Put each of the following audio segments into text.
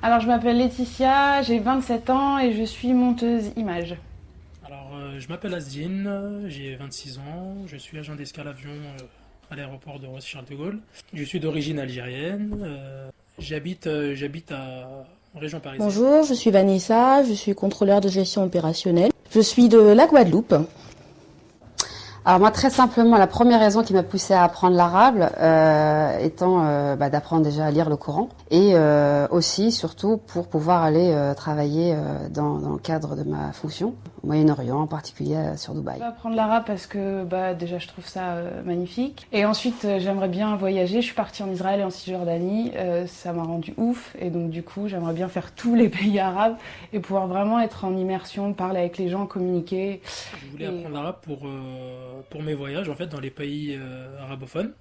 Alors, je m'appelle Laetitia, j'ai 27 ans et je suis monteuse image. Alors, je m'appelle Asdine, j'ai 26 ans, je suis agent d'escale avion à l'aéroport de Roissy-Charles de Gaulle. Je suis d'origine algérienne, j'habite en région parisienne. Bonjour, je suis Vanessa, je suis contrôleur de gestion opérationnelle. Je suis de la Guadeloupe. Alors moi, très simplement, la première raison qui m'a poussée à apprendre l'arabe étant d'apprendre déjà à lire le Coran et aussi, surtout, pour pouvoir aller travailler dans le cadre de ma fonction, au Moyen-Orient, en particulier sur Je Dubaï. vais apprendre l'arabe parce que déjà je trouve ça magnifique. Et ensuite j'aimerais bien voyager. Je suis partie en Israël et en Cisjordanie. Ça m'a rendu ouf. Et donc du coup j'aimerais bien faire tous les pays arabes et pouvoir vraiment être en immersion, parler avec les gens, communiquer. Je voulais Et apprendre l'arabe pour mes voyages en fait dans les pays arabophones,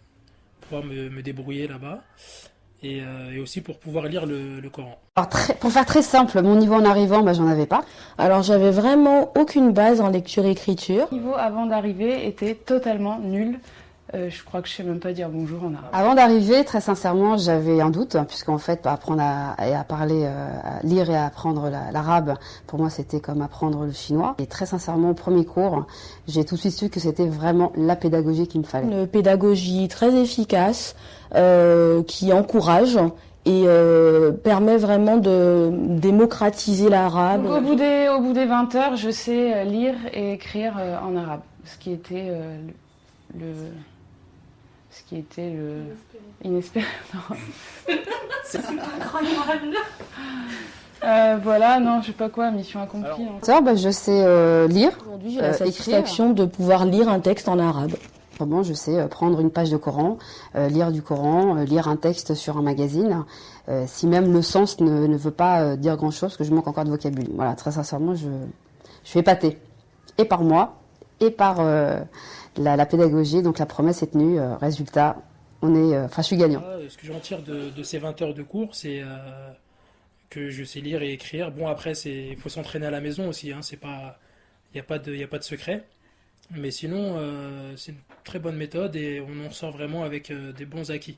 pouvoir me débrouiller là-bas et aussi pour pouvoir lire le Coran. Alors, pour faire très simple, mon niveau en arrivant, j'en avais pas. Alors j'avais vraiment aucune base en lecture-écriture. le niveau avant d'arriver était totalement nul. Je crois que je sais même pas dire bonjour en arabe. Avant d'arriver, très sincèrement, j'avais un doute, puisqu'en fait, apprendre à parler, à lire et à apprendre l'arabe, pour moi, c'était comme apprendre le chinois. Et très sincèrement, au premier cours, j'ai tout de suite su que c'était vraiment la pédagogie qu'il me fallait. Une pédagogie très efficace qui encourage et permet vraiment de démocratiser l'arabe. Donc, au bout des 20 heures, je sais lire et écrire en arabe, ce qui était inespéré. Non. C'est incroyable. Voilà, non, je sais pas quoi, mission accomplie. Alors, hein. Je sais lire, Aujourd'hui, j'ai la écrire. satisfaction de pouvoir lire un texte en arabe. Vraiment, je sais prendre une page de Coran, lire du Coran, lire un texte sur un magazine, si même le sens ne veut pas dire grand-chose, parce que je manque encore de vocabulaire. Voilà, très sincèrement, je suis épatée, et par moi, et par la pédagogie, donc la promesse est tenue, résultat, je suis gagnant. ce que j'en tire de ces 20 heures de cours, c'est que je sais lire et écrire. Bon, après, il faut s'entraîner à la maison aussi, hein, c'est pas, y a pas de secret. Mais sinon, c'est une très bonne méthode et on en ressort vraiment avec des bons acquis.